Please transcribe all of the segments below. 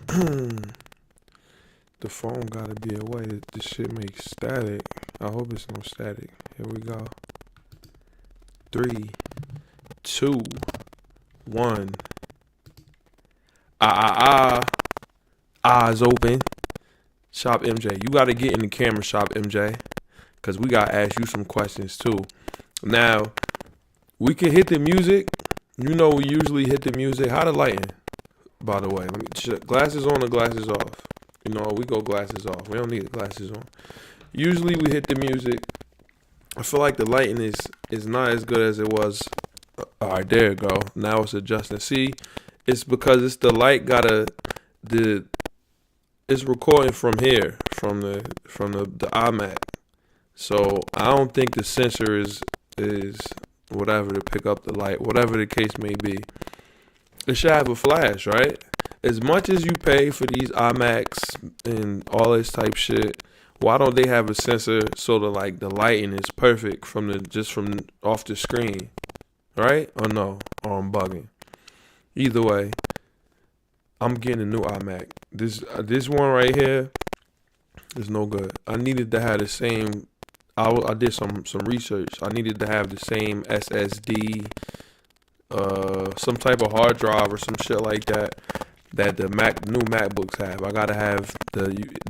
The phone gotta be away. This shit makes static. I hope it's no static. Here we go. 3, 2, 1. Eyes open. Shop MJ. You gotta get in the camera, Shop MJ. Cause we gotta ask you some questions too. Now, we can hit the music. You know we usually hit the music. How the lighting? By the way, let me check. Glasses on or glasses off? You know, we go glasses off. We don't need the glasses on. Usually we hit the music. I feel like the lighting is not as good as it was. All right, there you go. Now it's adjusting. See, it's because it's the light it's recording from here, from the iMac. So I don't think the sensor is whatever to pick up the light, whatever the case may be. It should have a flash, right? As much as you pay for these iMacs and all this type shit, why don't they have a sensor so that like the lighting is perfect from off the screen, right? Or no, or I'm bugging. Either way, I'm getting a new iMac. This one right here is no good. I needed to have the same. I did some research. I needed to have the same SSD, some type of hard drive or some shit like that the new MacBooks have. I gotta have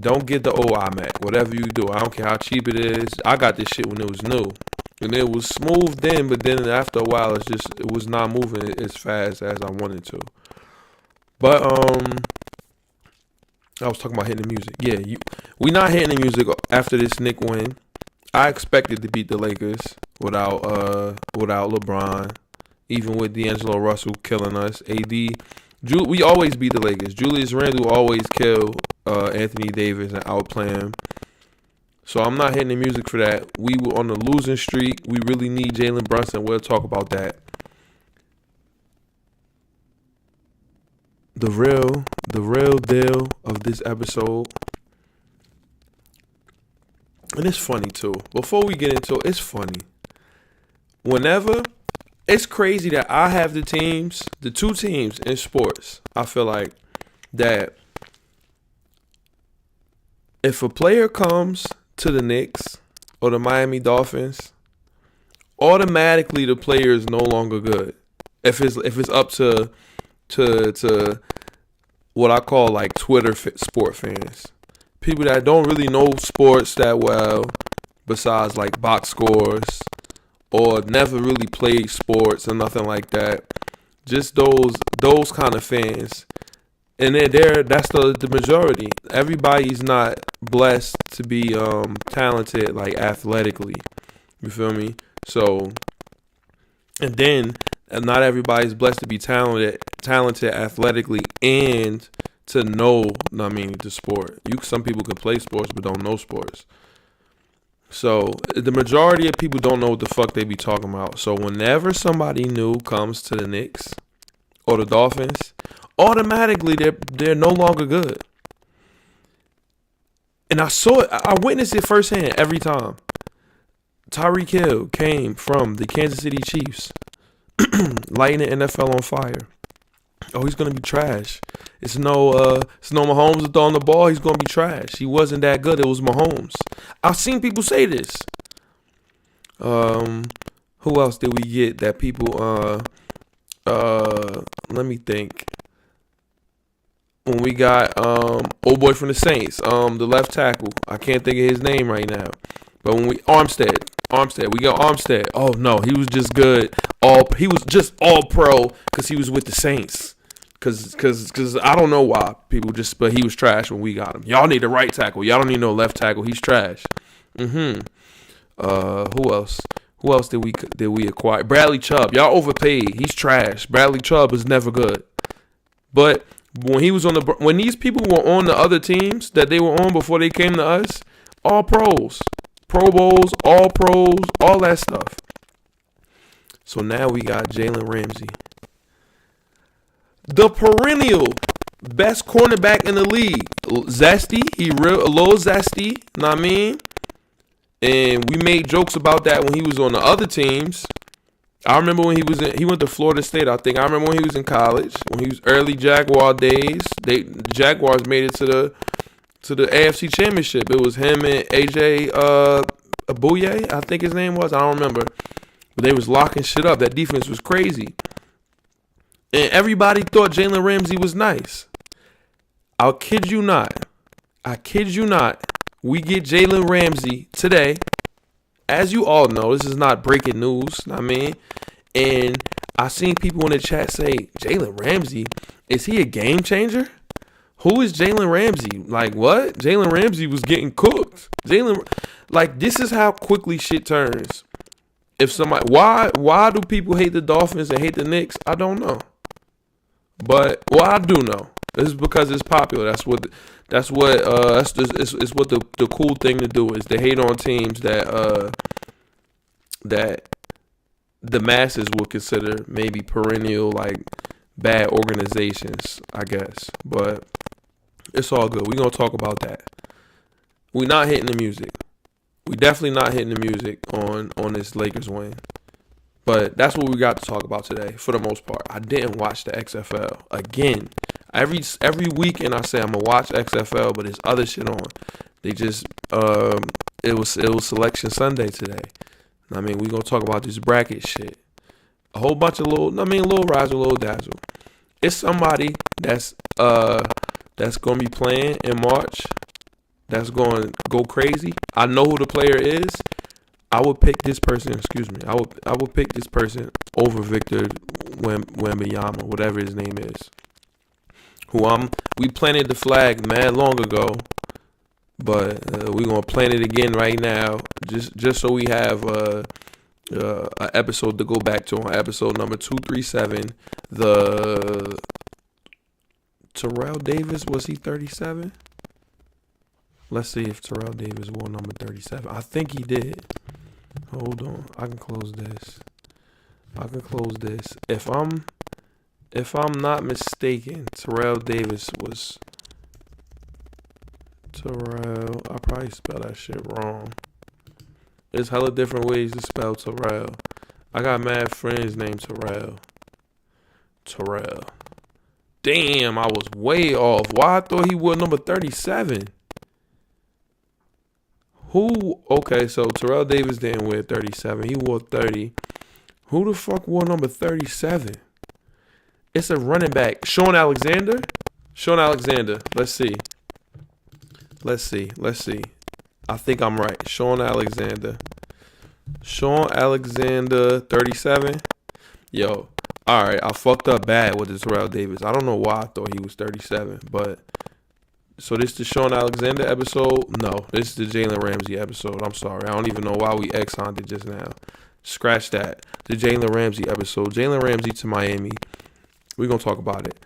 don't get the old iMac. Whatever you do, I don't care how cheap it is. I got this shit when it was new, and it was smooth then. But then after a while, it was not moving as fast as I wanted to. But I was talking about hitting the music. Yeah, we not hitting the music after this Knicks win. I expected to beat the Lakers without LeBron, even with D'Angelo Russell killing us. We always beat the Lakers. Julius Randle always kill Anthony Davis and outplay him. So I'm not hitting the music for that. We were on a losing streak. We really need Jalen Brunson. We'll talk about that. The real deal of this episode. And it's funny too. Before we get into it, it's funny. It's crazy that I have the two teams in sports. I feel like that if a player comes to the Knicks or the Miami Dolphins, automatically the player is no longer good. If it's up to what I call like Twitter sport fans. People that don't really know sports that well, besides like box scores, or never really played sports or nothing like that. Just those kind of fans. And that's the majority. Everybody's not blessed to be talented like athletically. You feel me? So, and then not everybody's blessed to be talented athletically and to know, the sport. Some people can play sports but don't know sports. So the majority of people don't know what the fuck they be talking about. So whenever somebody new comes to the Knicks or the Dolphins, automatically they're no longer good. And I saw it. I witnessed it firsthand every time. Tyreek Hill came from the Kansas City Chiefs, lighting the NFL on fire. Oh, he's gonna be trash. It's no Mahomes to throw on the ball. He's gonna be trash. He wasn't that good. It was Mahomes. I've seen people say this. Who else did we get that people? Let me think. When we got old boy from the Saints, the left tackle. I can't think of his name right now. But when Armstead, we got Armstead. Oh no, he was just good. He was just all pro because he was with the Saints. Cause I don't know why but he was trash when we got him. Y'all need a right tackle. Y'all don't need no left tackle. He's trash. Who else? Who else did we acquire? Bradley Chubb. Y'all overpaid. He's trash. Bradley Chubb is never good. But when these people were on the other teams that they were on before they came to us, all pros, Pro Bowls, all pros, all that stuff. So now we got Jalen Ramsey. The perennial best cornerback in the league. Zesty. A little zesty. Know what I mean? And we made jokes about that when he was on the other teams. I remember when he went to Florida State. I think I remember when he was in college, when he was early Jaguar days. The Jaguars made it to the AFC Championship. It was him and AJ Abuye, I think his name was. I don't remember, but they was locking shit up. That defense was crazy, and everybody thought Jalen Ramsey was nice. I'll kid you not. I kid you not. We get Jalen Ramsey today. As you all know, this is not breaking news. I mean, and I seen people in the chat say, Jalen Ramsey, is he a game changer? Who is Jalen Ramsey? Like, what? Jalen Ramsey was getting cooked. This is how quickly shit turns. If somebody, why do people hate the Dolphins and hate the Knicks? I don't know. But, I do know. This is because it's popular. That's what the cool thing to do is to hate on teams that the masses would consider maybe perennial, like, bad organizations, I guess. But it's all good. We're going to talk about that. We're not hitting the music. We definitely not hitting the music on this Lakers win. But that's what we got to talk about today, for the most part. I didn't watch the XFL. Again, every weekend I say I'm going to watch XFL, but there's other shit on. They just, it was Selection Sunday today. I mean, we're going to talk about this bracket shit. A whole bunch of little razzle, little dazzle. It's somebody that's going to be playing in March that's going to go crazy. I know who the player is. I would pick this person, I would pick this person over Victor Wembanyama, whatever his name is. We planted the flag mad long ago, but we're going to plant it again right now, just so we have an episode to go back to on episode number 237. The Terrell Davis, was he 37? Let's see if Terrell Davis wore number 37. I think he did. Hold on. I can close this. If I'm not mistaken, Terrell Davis was Terrell. I probably spelled that shit wrong. There's hella different ways to spell Terrell. I got mad friends named Terrell. Damn, I was way off. Why I thought he wore number 37? Who? Okay, so Terrell Davis didn't wear 37. He wore 30. Who the fuck wore number 37? It's a running back. Sean Alexander? Let's see. I think I'm right. Sean Alexander, 37. Yo, all right. I fucked up bad with the Terrell Davis. I don't know why I thought he was 37, but... So this is the Sean Alexander episode? No, this is the Jalen Ramsey episode. I'm sorry. I don't even know why we X-honed it just now. Scratch that. The Jalen Ramsey episode. Jalen Ramsey to Miami. We're going to talk about it.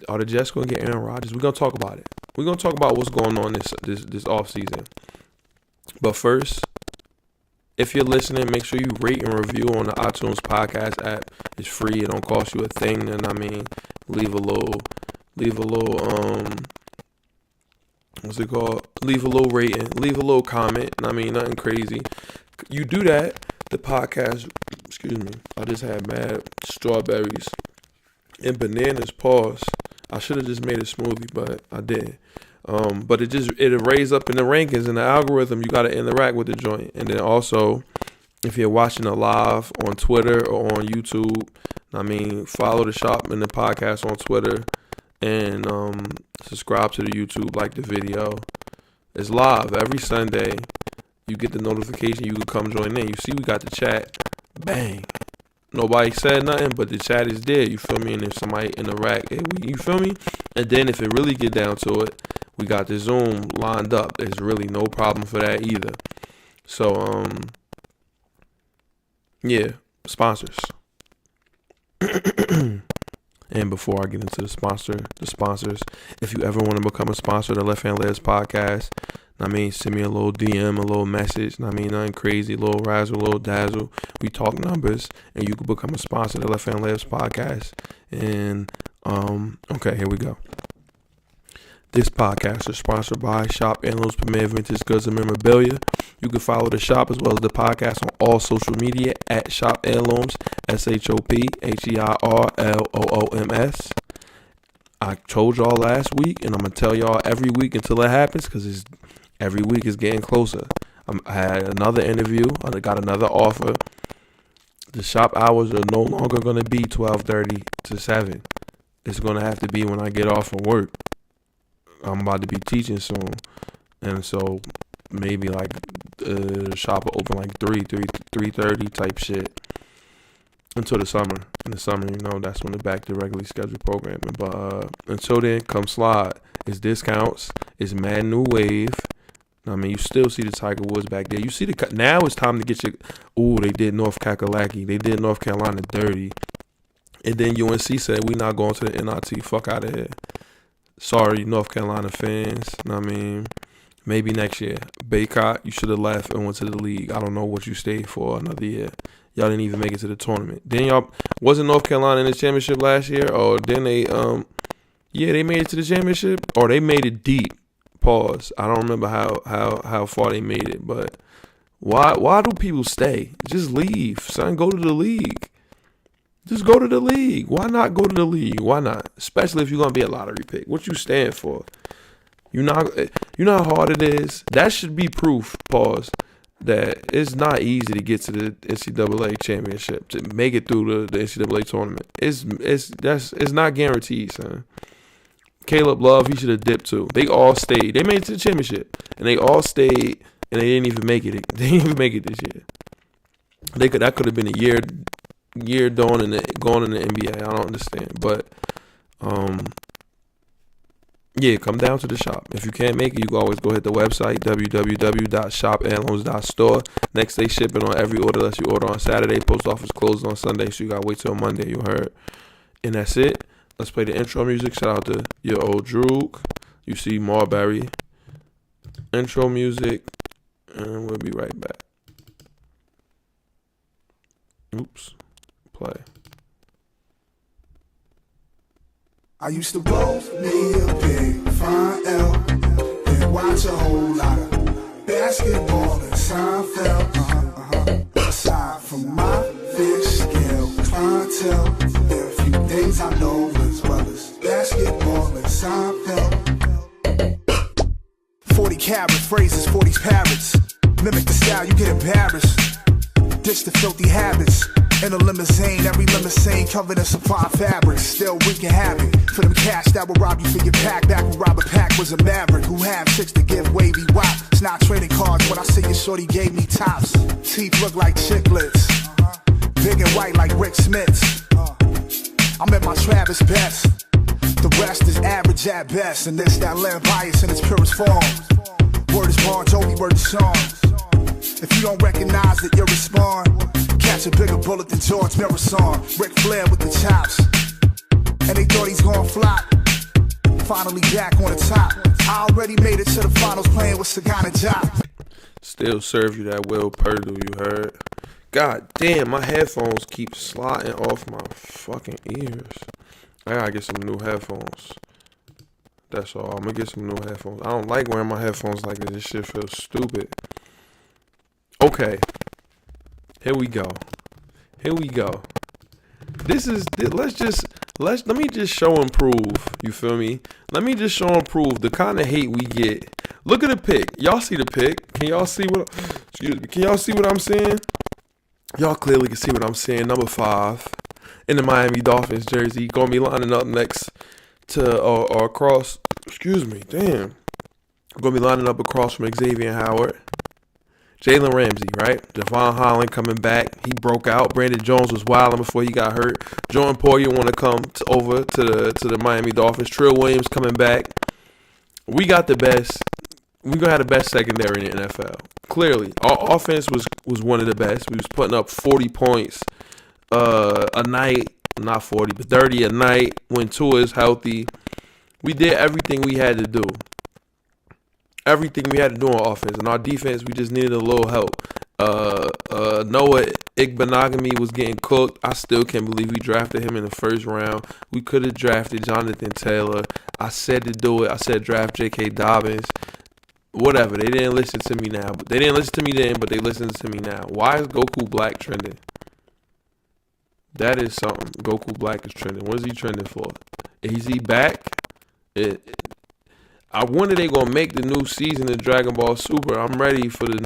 Are the Jets going to get Aaron Rodgers? We're going to talk about it. We're going to talk about what's going on this offseason. But first, if you're listening, make sure you rate and review on the iTunes podcast app. It's free. It don't cost you a thing. And I mean, leave a little what's it called? Leave a little rating, leave a little comment. I mean, nothing crazy. You do that, the podcast, I just had mad strawberries and bananas, pause. I should have just made a smoothie, but I didn't. But it'll raise up in the rankings and the algorithm. You got to interact with the joint. And then also, if you're watching it live on Twitter or on YouTube, I mean, follow the shop and the podcast on Twitter. And subscribe to the YouTube, like the video. It's live every Sunday. You get the notification. You can come join in. You see, we got the chat. Bang. Nobody said nothing, but the chat is there. You feel me? And if somebody interact, you feel me? And then if it really get down to it, we got the Zoom lined up. There's really no problem for that either. So, yeah, sponsors. And before I get into the sponsors, if you ever want to become a sponsor of the Left Hand Labs podcast, I mean, send me a little DM, a little message. I mean, nothing crazy, a little razzle, a little dazzle. We talk numbers, and you can become a sponsor of the Left Hand Labs podcast. And, okay, here we go. This podcast is sponsored by Shop Heirlooms Premier Vintage Goods and Memorabilia. You can follow the shop as well as the podcast on all social media at Shop Heirlooms, ShopHeirlooms. I told y'all last week, and I'm going to tell y'all every week until it happens, because every week is getting closer. I had another interview. I got another offer. The shop hours are no longer going to be 12:30 to 7. It's going to have to be when I get off from work. I'm about to be teaching soon. And so maybe like the shop will open like 3:30 type shit until the summer. In the summer, that's when they're back to regularly scheduled programming. But until then, come slide. It's discounts. It's mad new wave. I mean, you still see the Tiger Woods back there. You see now it's time to get your. Ooh, they did North Kakalaki. They did North Carolina dirty. And then UNC said, we not going to the NIT. Fuck out of here. Sorry, North Carolina fans. I mean, maybe next year. Baycott, you should have left and went to the league. I don't know what you stayed for another year. Y'all didn't even make it to the tournament. Then y'all wasn't North Carolina in the championship last year? Or then they they made it to the championship? Or they made it deep. Pause. I don't remember how far they made it, but why do people stay? Just leave, son. Go to the league. Just go to the league. Why not go to the league? Why not? Especially if you're gonna be a lottery pick. What you stand for? You know how hard it is. That should be proof. Pause. That it's not easy to get to the NCAA championship, to make it through the NCAA tournament. It's not guaranteed, son. Caleb Love, he should have dipped too. They all stayed. They made it to the championship, and they all stayed, and they didn't even make it. They didn't even make it this year. That could have been a year going in the NBA. I don't understand, but come down to the shop. If you can't make it, you can always go hit the website www.shopheirlooms.store. Next day shipping on every order unless you order on Saturday. Post office closed on Sunday, so you gotta wait till Monday. You heard, and that's it. Let's play the intro music. Shout out to your old Droog. You see Marbury. Intro music. And we'll be right back. Oops. Play. I used to roll me a big fine L and watch a whole lot of basketball and Seinfeld. Aside from my fish scale clientele, there are a few things I know as well as basketball and Seinfeld. 40 carats, phrases, 40's parrots. Mimic the style, you get embarrassed. Ditch the filthy habits. In a limousine, every limousine covered in supply fabrics. Still wreaking havoc for them cash that will rob you for your pack. Back when Robert Pack was a maverick who had chicks to give wavy wop. It's not trading cards when I see your shorty gave me tops. Teeth look like chiclets, big and white like Rick Smith's. I'm at my Travis best. The rest is average at best, and this that land bias in its purest form. Word is Bon Jovi, word is Sean. If you don't recognize it, you'll respond. Catch a bigger bullet than George Marathon. Ric Flair with the chops. And they thought he's gonna flop. Finally back on the top. I already made it to the finals playing with Sagana Job. Still serve you that Will Purdue, you heard? God damn, my headphones keep sliding off my fucking ears. I gotta get some new headphones. That's all. I'm gonna get some new headphones. I don't like wearing my headphones like this. This shit feels stupid. Okay. Here we go. Let me just show and prove. You feel me? Let me just show and prove the kind of hate we get. Look at the pick. Y'all see the pick? Can y'all see what I'm saying? Y'all clearly can see what I'm saying. Number 5 in the Miami Dolphins jersey. Gonna be lining up next to or across. Excuse me. Damn. Gonna be lining up across from Xavier Howard. Jalen Ramsey, right? Devon Holland coming back. He broke out. Brandon Jones was wilding before he got hurt. Jordan Poyer want to come over to the Miami Dolphins. Trill Williams coming back. We got the best. We're going to have the best secondary in the NFL. Clearly. Our offense was one of the best. We was putting up 40 points a night. Not 40, but 30 a night when Tua is healthy. We did everything we had to do. Everything we had to do on offense. And our defense, we just needed a little help. Noah Igbenogany was getting cooked. I still can't believe we drafted him in the first round. We could have drafted Jonathan Taylor. I said to do it. I said draft J.K. Dobbins. whatever. They didn't listen to me now. But they didn't listen to me then, but they listen to me now. Why is Goku Black trending? That is something. Goku Black is trending. What is he trending for? Is he back? When are they gonna make the new season of Dragon Ball Super? I'm ready for the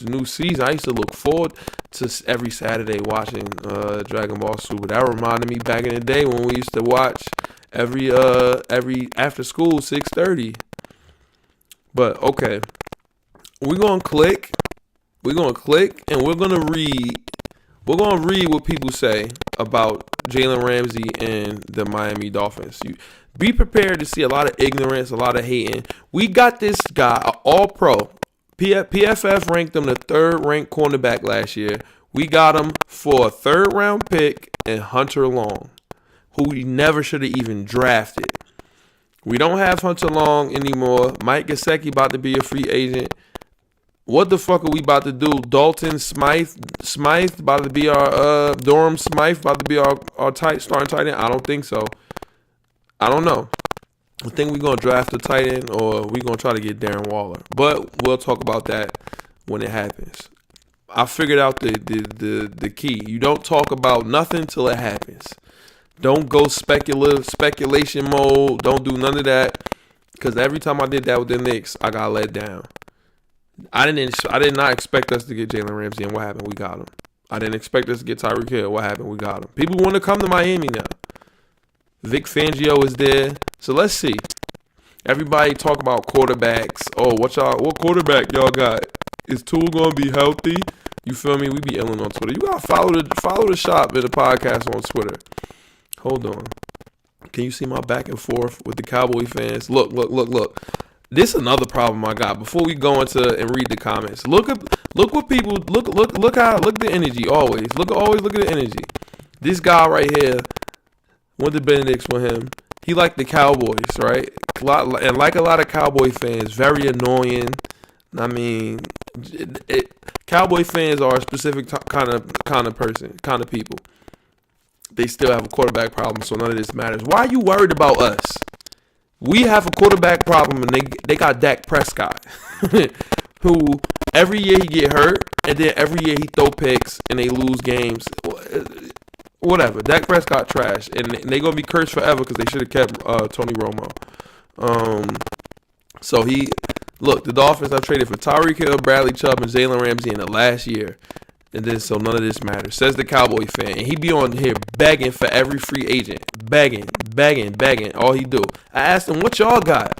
new season. I used to look forward to every Saturday watching Dragon Ball Super. That reminded me back in the day when we used to watch every after school 6:30. But okay, we're gonna click, and we're gonna read what people say about Jalen Ramsey and the Miami Dolphins. Be prepared to see a lot of ignorance, a lot of hating. We got this guy, an all-pro. PFF ranked him the 3rd ranked cornerback last year. We got him for a 3rd round pick and Hunter Long, who we never should have even drafted. We don't have Hunter Long anymore. Mike Gesicki about to be a free agent. What the fuck are we about to do? Dalton Smythe about to be our Durham Smythe about to be our starting tight end? I don't think so. I don't know. I think we're going to draft a tight end or we're going to try to get Darren Waller. But we'll talk about that when it happens. I figured out the key. You don't talk about nothing till it happens. Don't go speculation mode. Don't do none of that. Because every time I did that with the Knicks, I got let down. I did not expect us to get Jalen Ramsey, and what happened? We got him. I didn't expect us to get Tyreek Hill. What happened? We got him. People want to come to Miami now. Vic Fangio is there. So let's see. Everybody talk about quarterbacks. Oh, what quarterback y'all got? Is Tua gonna be healthy? You feel me? We be illing on Twitter. You gotta follow the shop at the podcast on Twitter. Hold on. Can you see my back and forth with the Cowboy fans? Look. This is another problem I got. Before we go into and read the comments, look what people look the energy always. Look at the energy. This guy right here, went to Benedict's with him. He liked the Cowboys, right? And like a lot of Cowboy fans, very annoying. I mean, Cowboy fans are a specific kind of people. They still have a quarterback problem, so none of this matters. Why are you worried about us? We have a quarterback problem, and they got Dak Prescott, who every year he get hurt, and then every year he throw picks, and they lose games. Whatever. Dak Prescott trash, and they gonna be cursed forever because they should have kept Tony Romo. So the Dolphins have traded for Tyreek Hill, Bradley Chubb, and Jalen Ramsey in the last year. And then, so none of this matters, says the Cowboy fan. And he be on here begging for every free agent. Begging. All he do. I asked him, what y'all got?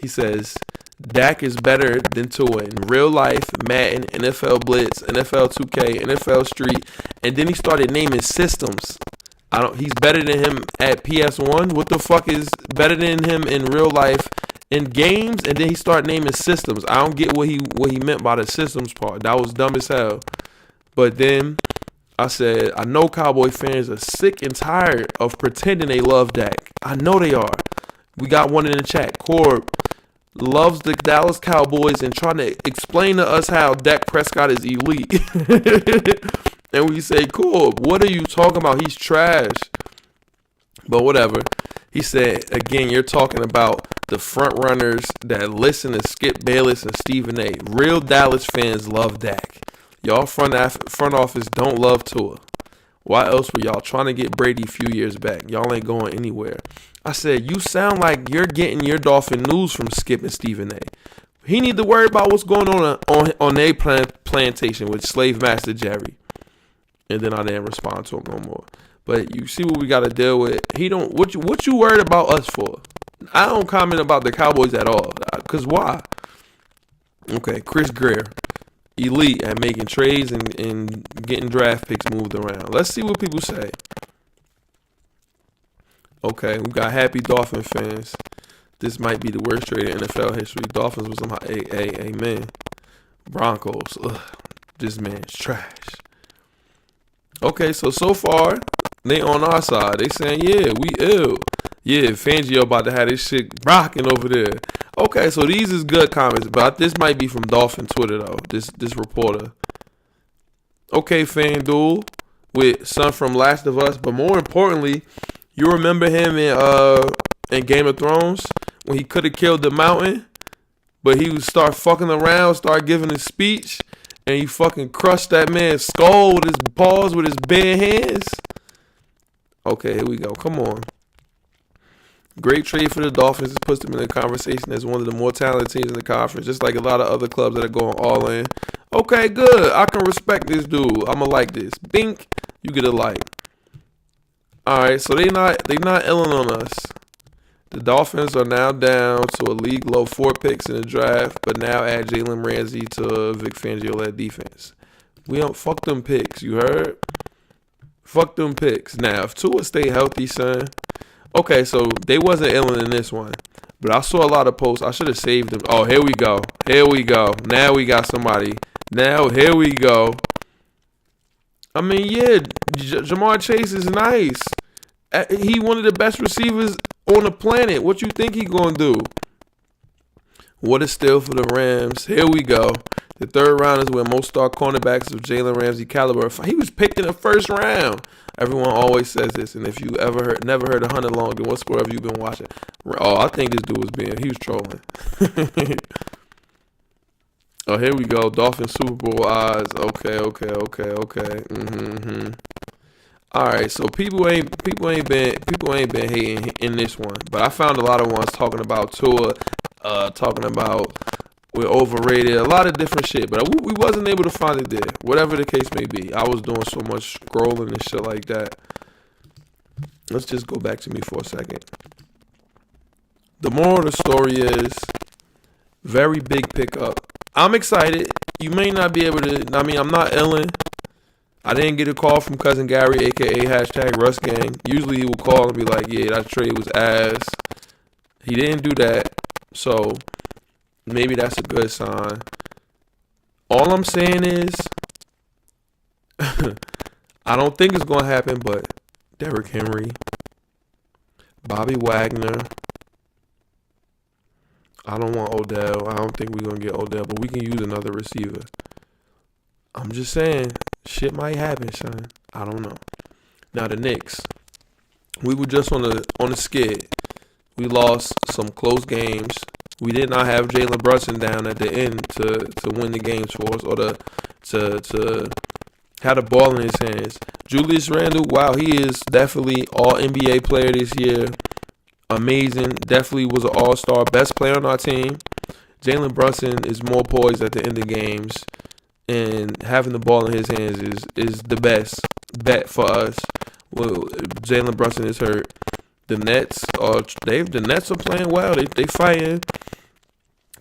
He says, Dak is better than Tua in real life, Madden, NFL Blitz, NFL 2K, NFL Street. And then he started naming systems. He's better than him at PS1. What the fuck is better than him in real life in games? And then he started naming systems. I don't get what he meant by the systems part. That was dumb as hell. But then I said, I know Cowboy fans are sick and tired of pretending they love Dak. I know they are. We got one in the chat. Corb loves the Dallas Cowboys and trying to explain to us how Dak Prescott is elite. And we say, Corb, what are you talking about? He's trash. But whatever. He said, again, you're talking about the front runners that listen to Skip Bayless and Stephen A. Real Dallas fans love Dak. Y'all front office don't love Tua. Why else were y'all trying to get Brady a few years back? Y'all ain't going anywhere. I said, you sound like you're getting your Dolphin news from Skip and Stephen A. He need to worry about what's going on their plantation with Slave Master Jerry. And then I didn't respond to him no more. But you see what we got to deal with. What you worried about us for? I don't comment about the Cowboys at all. Because why? Okay, Chris Greer. Elite at making trades and getting draft picks moved around. Let's see what people say. Okay, we got happy Dolphin fans. This might be the worst trade in NFL history. Dolphins was somehow amen. Broncos. Ugh, this man's trash. Okay, so far, they on our side. They saying, yeah, we ill. Yeah, Fangio about to have this shit rocking over there. Okay, so these is good comments, but this might be from Dolphin Twitter, though, this reporter. Okay, FanDuel, with Son from Last of Us, but more importantly, you remember him in Game of Thrones when he could have killed the mountain? But he would start fucking around, start giving a speech, and he fucking crushed that man's skull with his paws, with his bare hands. Okay, here we go. Come on. Great trade for the Dolphins. It puts them in the conversation as one of the more talented teams in the conference, just like a lot of other clubs that are going all in. Okay, good. I can respect this dude. I'ma like this. Bink, you get a like. All right, so they not illing on us. The Dolphins are now down to a league low 4 picks in the draft, but now add Jalen Ramsey to Vic Fangio-led defense. We don't fuck them picks. You heard? Fuck them picks. Now, if Tua stay healthy, son. Okay, so they wasn't illing in this one, but I saw a lot of posts. I should have saved them. Oh, here we go. Here we go. Now we got somebody. Now, here we go. I mean, yeah, Jamar Chase is nice. He one of the best receivers on the planet. What you think he gonna do? What a steal for the Rams. Here we go. The third round is where most star cornerbacks of Jalen Ramsey caliber. He was picked in the first round. Everyone always says this, and if you never heard of Hunter Long, then what sport have you been watching? Oh, I think this dude he was trolling. Oh, here we go. Dolphins Super Bowl odds. Okay. All right, so people ain't been hating in this one, but I found a lot of ones talking about Tua, talking about we're overrated, a lot of different shit, but we wasn't able to find it there. Whatever the case may be, I was doing so much scrolling and shit like that. Let's just go back to me for a second. The moral of the story is very big pickup. I'm excited. You may not be able to. I mean, I'm not illin'. I didn't get a call from Cousin Gary, a.k.a. #RustGang. Usually he will call and be like, yeah, that trade was ass. He didn't do that. So maybe that's a good sign. All I'm saying is, I don't think it's going to happen, but Derrick Henry, Bobby Wagner. I don't want Odell. I don't think we're going to get Odell, but we can use another receiver. I'm just saying, shit might happen, son. I don't know. Now the Knicks, we were just on the skid. We lost some close games. We did not have Jalen Brunson down at the end to win the games for us, or to have the ball in his hands. Julius Randle, wow, he is definitely all NBA player this year. Amazing. Definitely was an all-star, best player on our team. Jalen Brunson is more poised at the end of games, and having the ball in his hands is the best bet for us. Well, Jalen Brunson is hurt. The Nets are playing well. They fighting.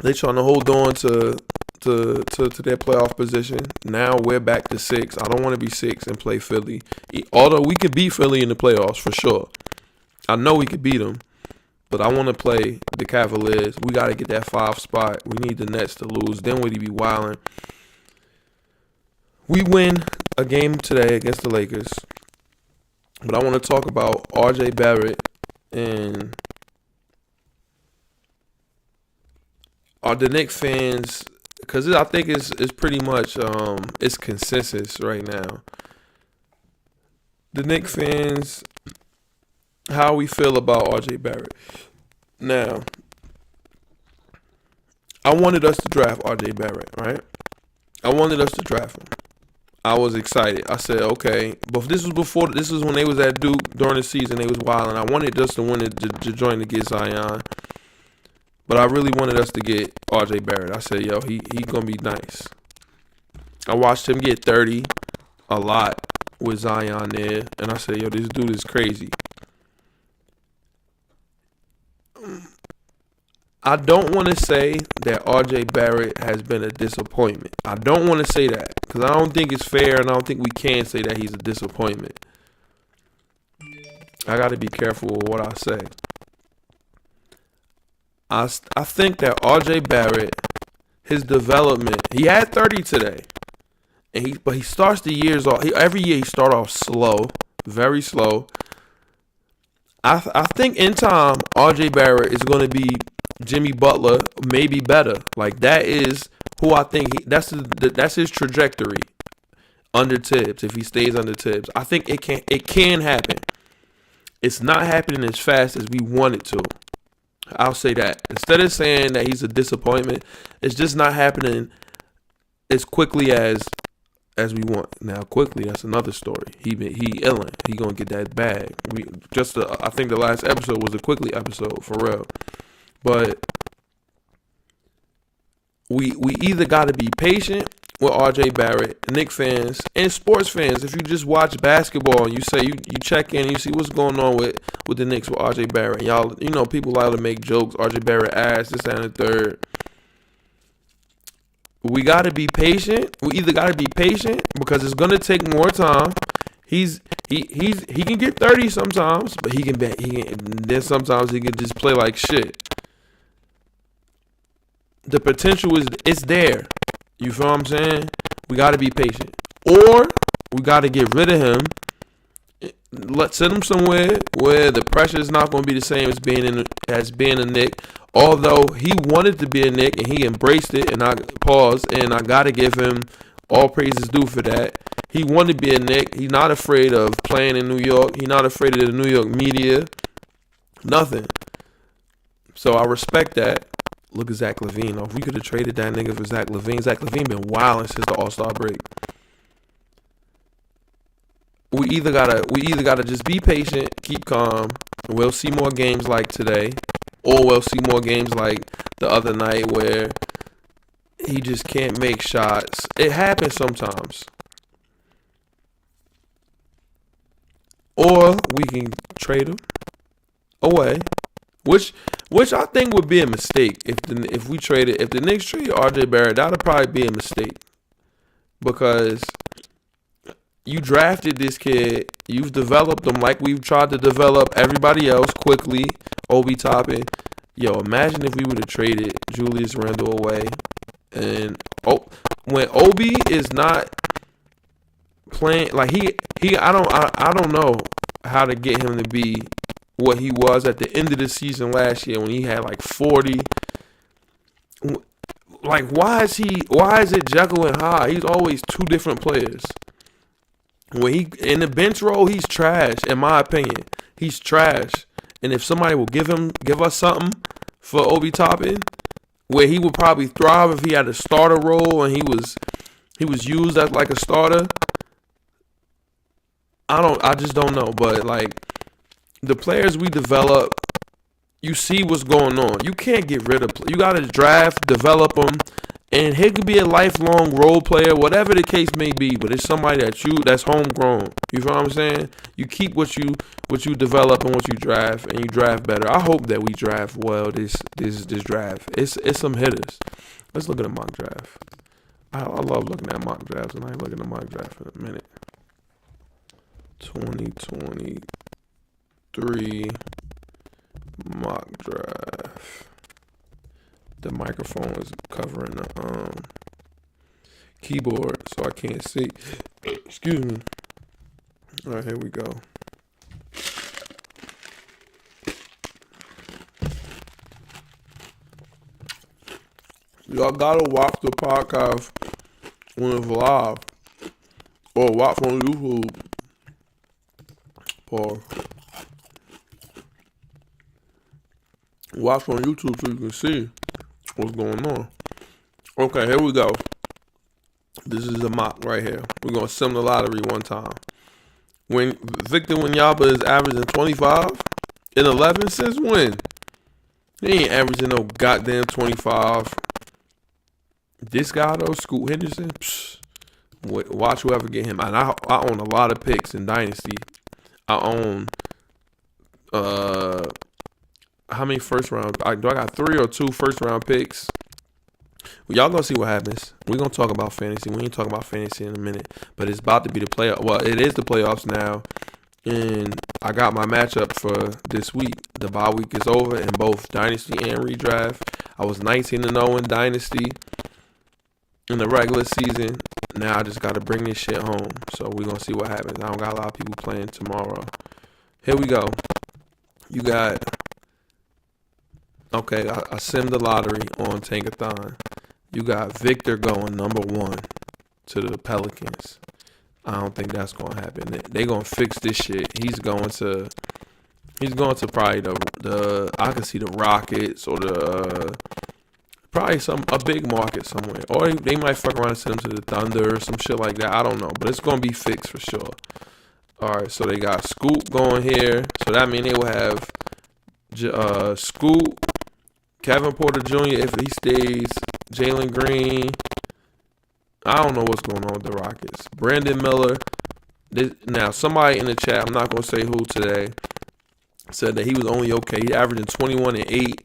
They trying to hold on to their playoff position. Now we're back to 6. I don't want to be 6 and play Philly. Although we could beat Philly in the playoffs for sure. I know we could beat them. But I want to play the Cavaliers. We got to get that 5 spot. We need the Nets to lose. Then we'd be wilding. We win a game today against the Lakers. But I want to talk about R.J. Barrett and the Knicks fans, because I think it's pretty much it's consensus right now. The Knicks fans, how we feel about R.J. Barrett. Now, I wanted us to draft R.J. Barrett, right? I wanted us to draft him. I was excited. I said, okay. But this was when they was at Duke during the season. They was wilding. I wanted us to win it to join to get Zion. But I really wanted us to get R.J. Barrett. I said, yo, he going to be nice. I watched him get 30 a lot with Zion there. And I said, yo, this dude is crazy. I don't want to say that R.J. Barrett has been a disappointment. I don't want to say that because I don't think it's fair, and I don't think we can say that he's a disappointment. I got to be careful with what I say. I think that R.J. Barrett, his development, he had 30 today, but he starts the years off. Every year he starts off slow, very slow. I think in time, R.J. Barrett is going to be Jimmy Butler, maybe better. Like, that is who I think that's his trajectory under Tibbs. If he stays under Tibbs, I think it can happen. It's not happening as fast as we want it to. I'll say that. Instead of saying that he's a disappointment, it's just not happening as quickly as we want. Now, quickly, that's another story. He illin'. He gonna get that bag. I think the last episode was a quickly episode for real. But we either got to be patient with RJ Barrett, Knicks fans, and sports fans. If you just watch basketball and you say you check in, you see what's going on with the Knicks with RJ Barrett. And y'all, people like to make jokes. RJ Barrett ass, this and the third. We got to be patient. We either got to be patient because it's gonna take more time. He can get 30 sometimes, but then sometimes he can just play like shit. The potential is there. You feel what I'm saying? We got to be patient. Or we got to get rid of him. Send him somewhere where the pressure is not going to be the same as being a Knick. Although he wanted to be a Knick and he embraced it, and I got to give him all praises due for that. He wanted to be a Knick. He's not afraid of playing in New York. He's not afraid of the New York media. Nothing. So I respect that. Look at Zach LaVine. If we could have traded that nigga for Zach LaVine. Zach LaVine been wilding since the All-Star break. We either gotta just be patient, keep calm. We'll see more games like today, or we'll see more games like the other night where he just can't make shots. It happens sometimes. Or we can trade him away. Which I think would be a mistake if the Knicks trade RJ Barrett. That would probably be a mistake because you drafted this kid, you've developed him like we've tried to develop everybody else quickly. Obi Toppin, imagine if we would have traded Julius Randle away, and when Obi is not playing like I don't know how to get him to be what he was at the end of the season last year when he had like 40. Like, why is it Jekyll and Hyde? He's always two different players. When he in the bench role, he's trash, in my opinion. He's trash. And if somebody will give us something for Obi Toppin, where he would probably thrive if he had a starter role and he was used as like a starter. I just don't know. But like, the players we develop, you see what's going on. You can't get rid of. You got to draft, develop them, and he could be a lifelong role player, whatever the case may be. But it's somebody that's homegrown. You feel what I'm saying? You keep what you develop and what you draft, and you draft better. I hope that we draft well this draft. It's some hitters. Let's look at a mock draft. I love looking at mock drafts, and I ain't looking at mock draft in a minute. 2023 mock draft. The microphone is covering the keyboard, so I can't see. Excuse me. All right, here we go. Y'all gotta watch the podcast when it's live, or watch on YouTube, or watch on YouTube so you can see what's going on. Okay, here we go. This is a mock right here. We're gonna sim the lottery one time. When Victor Wembanyama is averaging 25 and 11, since when? He ain't averaging no goddamn 25. This guy though, Scoot Henderson, watch whoever get him. And I own a lot of picks in Dynasty. I own how many first round? I got 3 or 2 first round picks. Well, y'all gonna see what happens. We're gonna talk about fantasy. We ain't talking about fantasy in a minute, but it's about to be the playoff. Well, it is the playoffs now, and I got my matchup for this week. The bye week is over in both Dynasty and Redraft. I was 19-0 in Dynasty in the regular season. Now I just got to bring this shit home. So we're going to see what happens. I don't got a lot of people playing tomorrow. Here we go. You got, okay, I simmed the lottery on Tankathon. You got Victor going number 1 to the Pelicans. I don't think that's going to happen. They going to fix this shit. He's going to He's going to probably the I can see the Rockets or the probably a big market somewhere, or they might fuck around and send him to the Thunder or some shit like that. I don't know, but it's gonna be fixed for sure. All right, so they got Scoot going here, so that means they will have Scoot, Kevin Porter Jr. if he stays, Jalen Green. I don't know what's going on with the Rockets. Brandon Miller. Now somebody in the chat, I'm not gonna say who today, said that he was only okay. He averaging 21 and 8.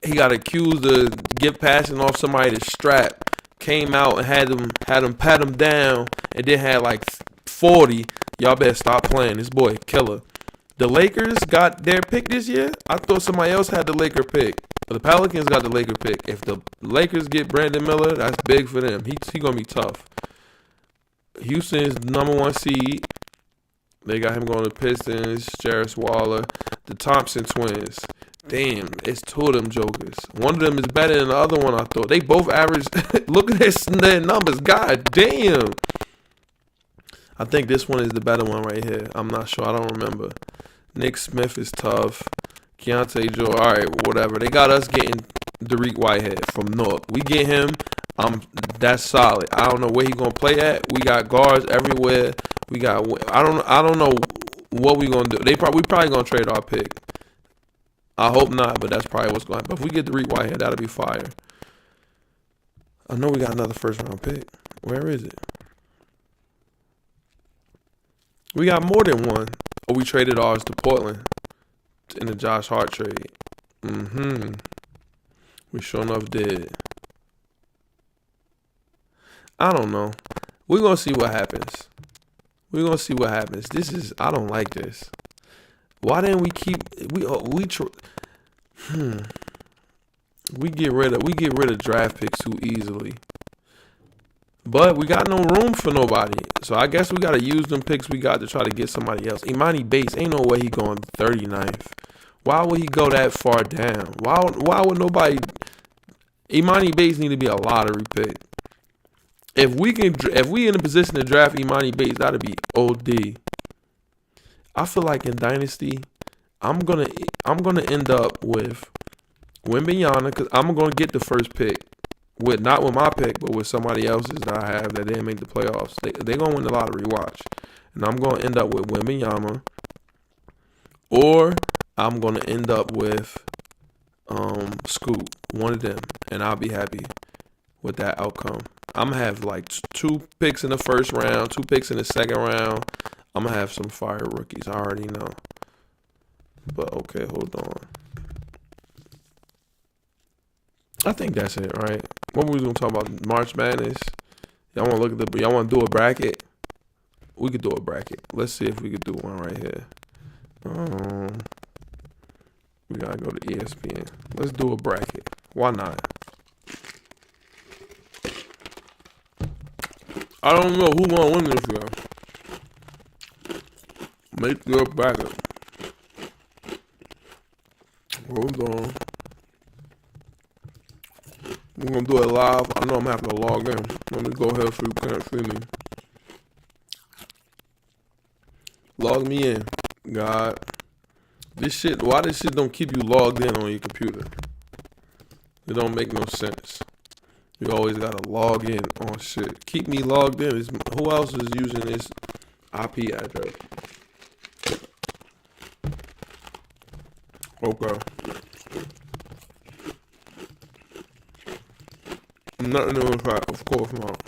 He got accused of passing off somebody's strap. Came out and had him pat him down, and then had like 40. Y'all better stop playing. This boy killer. The Lakers got their pick this year. I thought somebody else had the Laker pick. The Pelicans got the Laker pick. If the Lakers get Brandon Miller, that's big for them. He gonna be tough. Houston's #1 seed. They got him going to Pistons, Jarris Waller, the Thompson twins. Damn, it's two of them jokers. One of them is better than the other one, I thought. They both average. Look at their numbers. God damn. I think this one is the better one right here. I'm not sure. I don't remember. Nick Smith is tough. Keontae Joe. All right, whatever. They got us getting Derek Whitehead from North. We get him. That's solid. I don't know where he gonna play at. We got guards everywhere. We got. I don't know what we gonna do. We probably gonna trade our pick. I hope not, but that's probably what's going to happen. If we get Derek Whitehead, that'll be fire. I know we got another first round pick. Where is it? We got more than one. Oh, we traded ours to Portland in the Josh Hart trade. We sure enough did. I don't know. We're going to see what happens. I don't like this. Why didn't we keep we get rid of draft picks too easily. But we got no room for nobody. So I guess we gotta use them picks we got to try to get somebody else. Imani Bates, ain't no way he going 39th. Why would he go that far down? Why would nobody Imani Bates need to be a lottery pick. If we in a position to draft Imani Bates, that'd be OD. I feel like in Dynasty, I'm gonna end up with Wembanyama because I'm gonna get the first pick not with my pick, but with somebody else's that I have that didn't make the playoffs. They gonna win the lottery. Watch, and I'm gonna end up with Wembanyama, or I'm gonna end up with Scoot, one of them, and I'll be happy with that outcome. I'm gonna have like 2 picks in the first round, 2 picks in the second round. I'm going to have some fire rookies. I already know. But, okay, hold on. I think that's it, right? What were we going to talk about? March Madness? Y'all want to y'all want to do a bracket? We could do a bracket. Let's see if we could do one right here. We got to go to ESPN. Let's do a bracket. Why not? I don't know who going to win this year. Make your bracket. Hold on. We're going to do it live. I know I'm going to have to log in. Let me go ahead so you can't see me. Log me in. God. Why this shit don't keep you logged in on your computer? It don't make no sense. You always got to log in on shit. Keep me logged in. Who else is using this IP address? Okay. Nothing to impact, of course not.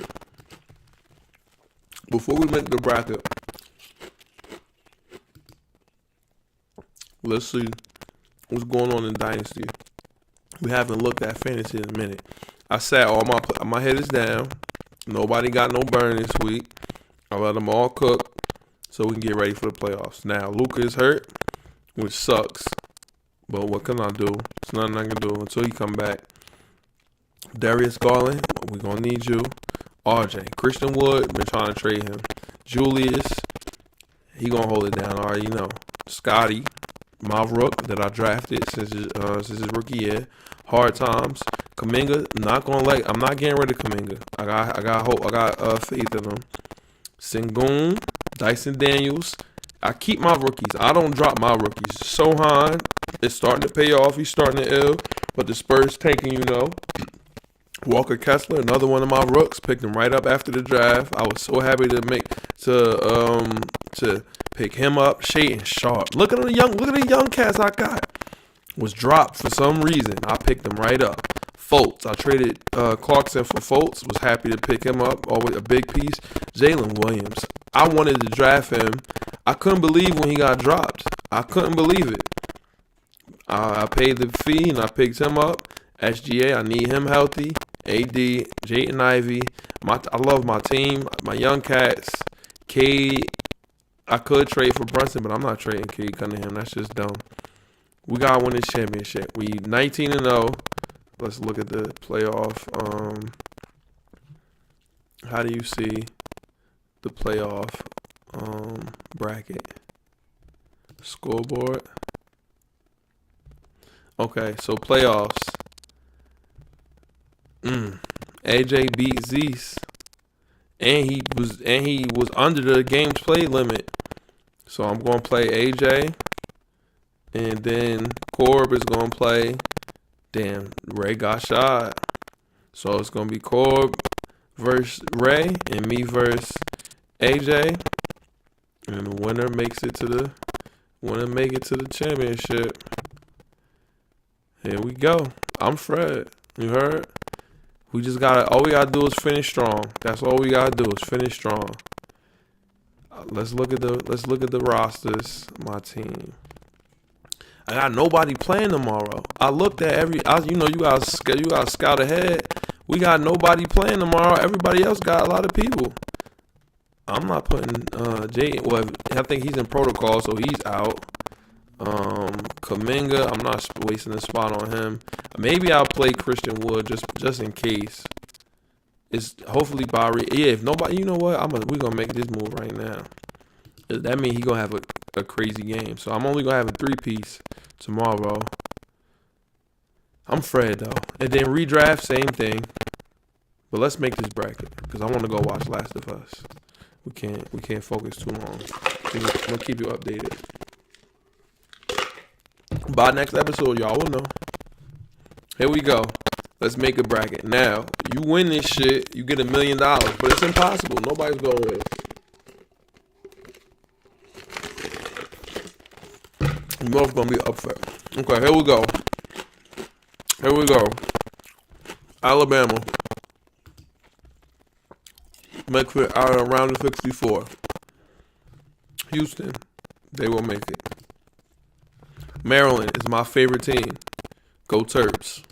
Before we make the bracket, let's see what's going on in Dynasty. We haven't looked at fantasy in a minute. I sat all my head is down. Nobody got no burn this week. I let them all cook so we can get ready for the playoffs. Now, Luka is hurt, which sucks. But what can I do? There's nothing I can do until he come back. Darius Garland, we're going to need you. RJ. Christian Wood, been trying to trade him. Julius, he going to hold it down. I already know. Scotty, my rook that I drafted since his rookie year. Hard times. Kuminga, I'm not getting rid of Kuminga. I got hope. I got faith in him. Sengun, Dyson Daniels, I keep my rookies. I don't drop my rookies. Sohan is starting to pay off. He's starting to ill. But the Spurs tanking, Walker Kessler, another one of my rooks, picked him right up after the draft. I was so happy to pick him up. Shaden Sharp. Look at the young cats I got. Was dropped for some reason. I picked him right up. Fultz. I traded Clarkson for Fultz. Was happy to pick him up. Always a big piece. Jalen Williams. I wanted to draft him. I couldn't believe when he got dropped. I couldn't believe it. I paid the fee and I picked him up. SGA, I need him healthy. AD, Jaden Ivey. I love my team, my young cats. Cade, I could trade for Brunson, but I'm not trading Cade Cunningham. That's just dumb. We got to win this championship. We 19-0. Let's look at the playoff. How do you see the playoff bracket? Scoreboard. Okay, so playoffs. AJ beat Zeus, and he was under the games played limit. So I'm gonna play AJ, and then Corb is gonna play. Damn, Ray got shot. So it's gonna be Corb versus Ray, and me versus AJ, and the winner make it to the championship. Here we go. I'm Fred. You heard? All we gotta do is finish strong. That's all we gotta do is finish strong. Let's look at the rosters. My team. I got nobody playing tomorrow. I looked at you gotta scout ahead. We got nobody playing tomorrow. Everybody else got a lot of people. I'm not putting Jay. Well, I think he's in protocol, so he's out. Kuminga, I'm not wasting a spot on him. Maybe I'll play Christian Wood just in case. It's hopefully Barry. Yeah, if nobody, you know what? We're gonna make this move right now. That means he's gonna have a crazy game. So I'm only gonna have a 3-piece tomorrow. I'm Fred though, and then redraft, same thing. But let's make this bracket because I want to go watch Last of Us. We can't focus too long. I'm gonna keep you updated. By next episode, y'all will know. Here we go. Let's make a bracket. Now, you win this shit, you get $1 million, but it's impossible. Nobody's gonna win. You both gonna be up for it. Okay, here we go. Alabama. Make it out of round of 64. Houston, they will make it. Maryland is my favorite team. Go Terps.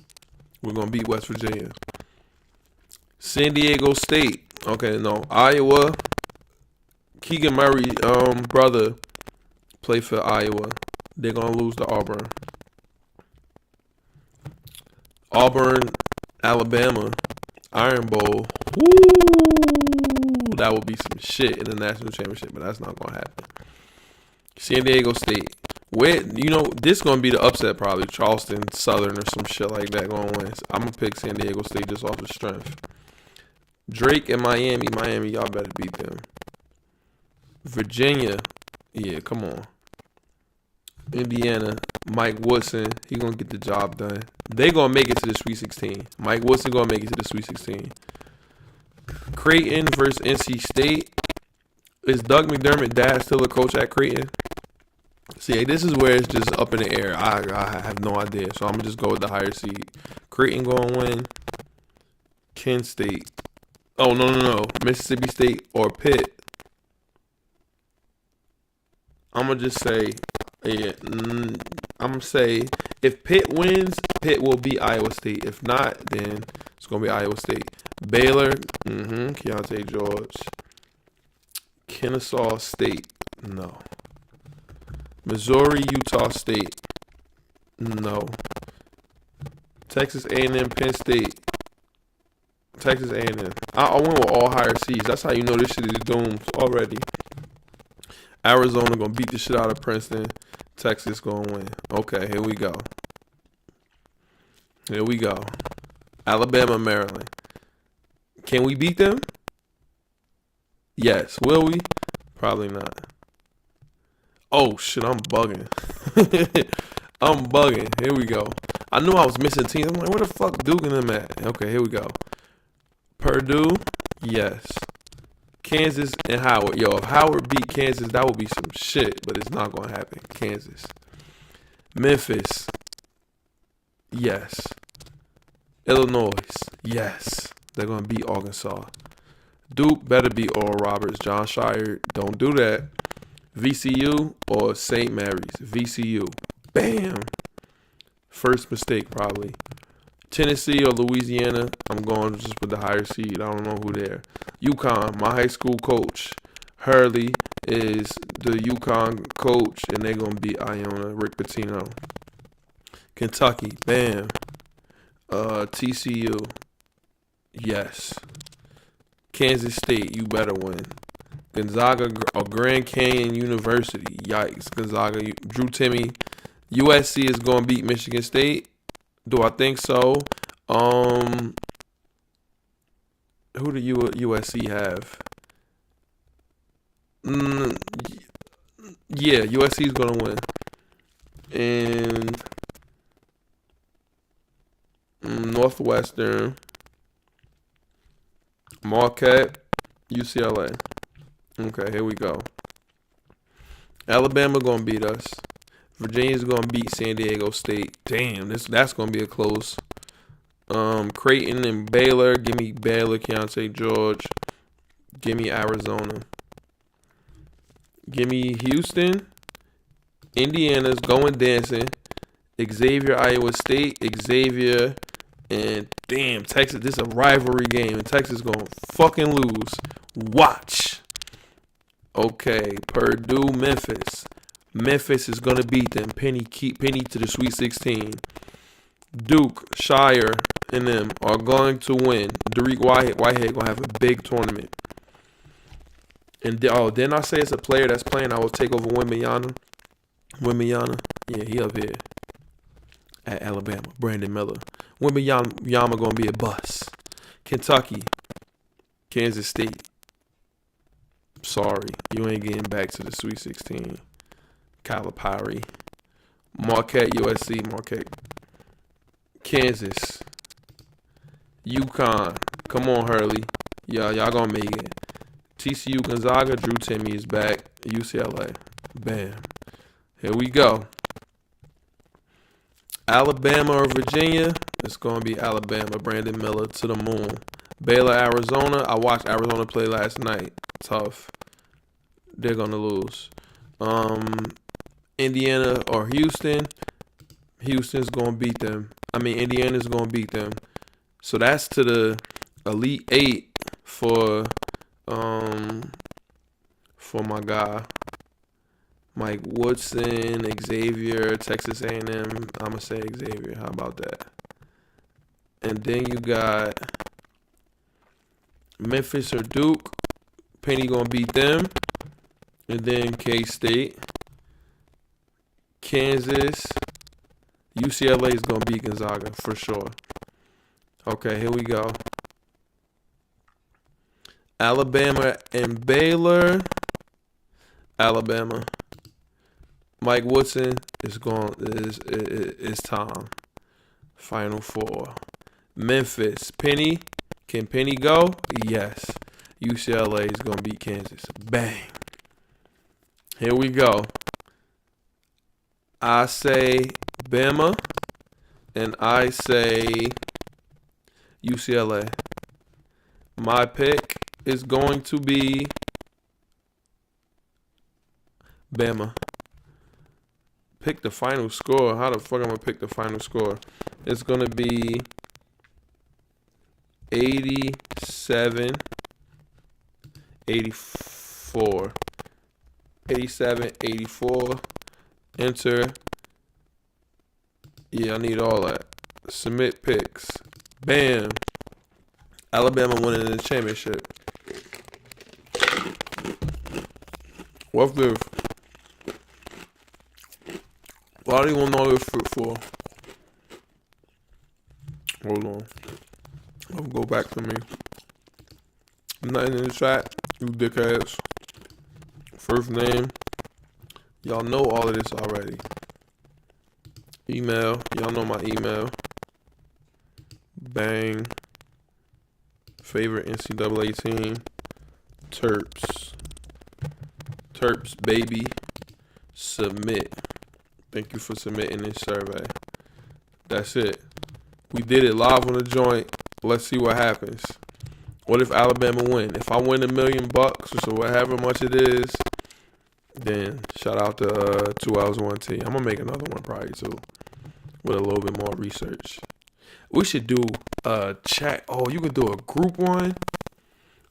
We're going to beat West Virginia. San Diego State. Okay, no. Iowa. Keegan Murray, brother, play for Iowa. They're going to lose to Auburn. Auburn, Alabama. Iron Bowl. Woo! That would be some shit in the national championship, but that's not going to happen. San Diego State. This going to be the upset probably. Charleston, Southern, or some shit like that going to win. So I'm going to pick San Diego State just off the strength. Drake and Miami. Miami, y'all better beat them. Virginia. Yeah, come on. Indiana. Mike Woodson. He going to get the job done. They going to make it to the Sweet 16. Mike Woodson going to make it to the Sweet 16. Creighton versus NC State. Is Doug McDermott dad still a coach at Creighton? See, this is where it's just up in the air. I have no idea. So I'm going to just go with the higher seed. Creighton going to win. Kent State. Oh, no. Mississippi State or Pitt. I'm going to just say, I'm going to say, if Pitt wins, Pitt will beat Iowa State. If not, then it's going to be Iowa State. Baylor, Keontae George. Kennesaw State, no. Missouri, Utah State, no. Texas A&M, Penn State. Texas A&M. I went with all higher seeds. That's how you know this shit is doomed already. Arizona gonna beat the shit out of Princeton. Texas gonna win. Okay, here we go. Alabama, Maryland. Can we beat them? Yes. Will we? Probably not. Oh shit, I'm bugging. I'm bugging. Here we go. I knew I was missing teams. I'm like, where the fuck Duke and them at? Okay, here we go. Purdue, yes. Kansas and Howard. Yo, if Howard beat Kansas, that would be some shit, but it's not gonna happen. Kansas. Memphis, yes. Illinois, yes. They're gonna beat Arkansas. Duke better beat Oral Roberts. John Shire, don't do that. VCU or St. Mary's. VCU. Bam. First mistake probably. Tennessee or Louisiana. I'm going just with the higher seed. I don't know who there. UConn. My high school coach Hurley is the UConn coach, and they're gonna beat Iona. Rick Pitino. Kentucky. Bam. TCU. Yes. Kansas State. You better win. Gonzaga or Grand Canyon University. Yikes. Gonzaga. Drew Timme. USC is going to beat Michigan State. Do I think so? Who do USC have? Yeah, USC is going to win. And Northwestern, Marquette, UCLA. Okay, here we go. Alabama going to beat us. Virginia's going to beat San Diego State. Damn, that's going to be a close. Creighton and Baylor. Give me Baylor, Keontae George. Give me Arizona. Give me Houston. Indiana's going dancing. Xavier, Iowa State. Xavier. And damn, Texas. This is a rivalry game. And Texas going to fucking lose. Watch. Okay, Purdue, Memphis. Memphis is going to beat them. Penny to the Sweet 16. Duke, Shire, and them are going to win. Derek Whitehead going to have a big tournament. And didn't I say it's a player that's playing? I will take over Wembanyama. Yeah, he up here at Alabama. Brandon Miller. Wembanyama going to be a bust. Kentucky, Kansas State. Sorry, you ain't getting back to the Sweet 16. Calipari. Marquette, USC. Marquette. Kansas. UConn. Come on, Hurley. Y'all gonna make it. TCU, Gonzaga. Drew Timme is back. UCLA. Bam. Here we go. Alabama or Virginia. It's gonna be Alabama. Brandon Miller to the moon. Baylor, Arizona. I watched Arizona play last night. Tough. They're gonna lose. Indiana or Houston. Houston's gonna beat them. Indiana's gonna beat them. So that's to the Elite Eight for my guy Mike Woodson, Xavier, Texas A&M. I'ma say Xavier. How about that? And then you got Memphis or Duke. Penny gonna beat them. And then K-State. Kansas. UCLA is gonna beat Gonzaga for sure. Okay, here we go. Alabama and Baylor. Alabama. Mike Woodson is Tom. Final four. Memphis. Penny. Can Penny go? Yes. UCLA is gonna beat Kansas. Bang. Here we go. I say Bama, and I say UCLA. My pick is going to be Bama. Pick the final score. How the fuck am I gonna pick the final score? It's gonna be 87-84. 87-84. Enter. Yeah, I need all that. Submit picks. Bam. Alabama winning the championship. What's this? Why do you want to know this for? Hold on. I'll go back to me. Nothing in the chat, you dickheads. First name, Y'all know all of this already. Email. Y'all know my email. Bang. Favorite NCAA team. Terps. Terps, baby. Submit. Thank you for submitting this survey. That's it. We did it live on the joint. Let's see what happens. What if Alabama win? If I win $1 million bucks, or so whatever much it is, then shout out to 2 Hours 1T. I'm gonna make another one probably too, with a little bit more research. We should do a chat. Oh, you could do a group one.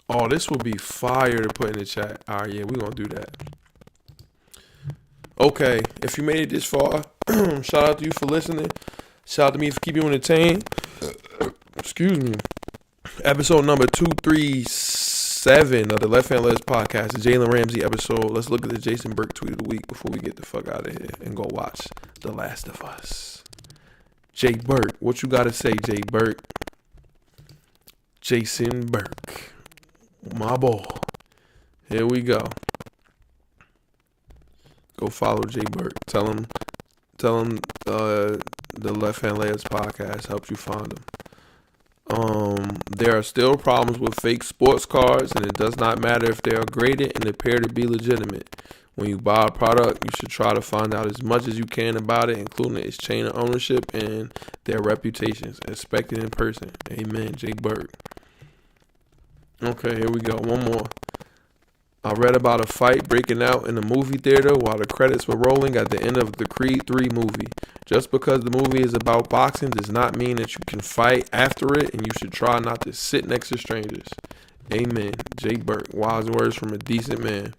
Oh, this would be fire to put in the chat. All right, yeah, we're gonna do that. Okay, if you made it this far, shout out to you for listening. Shout out to me for keeping you entertained. Excuse me. Episode number 237 of the Left Hand Legs podcast, the Jalen Ramsey episode. Let's look at the Jason Burke tweet of the week before we get the fuck out of here and go watch The Last of Us. Jay Burke, what you gotta say, Jay Burke? Jason Burke, my boy. Here we go. Go follow Jay Burke. Tell him the Left Hand Legs podcast helps you find him. There are still problems with fake sports cards, and it does not matter if they are graded and appear to be legitimate. When you buy a product, you should try to find out as much as you can about it, including its chain of ownership and their reputations. Inspect it in person. Amen, Jay Burke. Okay, here we go. One more. I read about a fight breaking out in a movie theater while the credits were rolling at the end of the Creed 3 movie. Just because the movie is about boxing does not mean that you can fight after it, and you should try not to sit next to strangers. Amen. Jay Burke. Wise words from a decent man.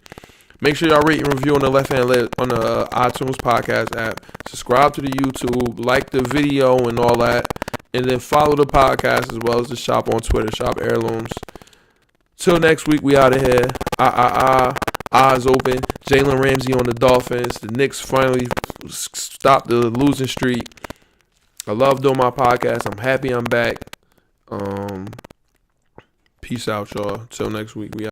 Make sure y'all rate and review on the Left Hand Leg on the iTunes podcast app. Subscribe to the YouTube, like the video and all that, and then follow the podcast as well as the shop on Twitter, Shop Heirlooms. Till next week, we out of here. Eyes open. Jalen Ramsey on the Dolphins. The Knicks finally stopped the losing streak. I love doing my podcast. I'm happy I'm back. Peace out, y'all. Till next week, we out.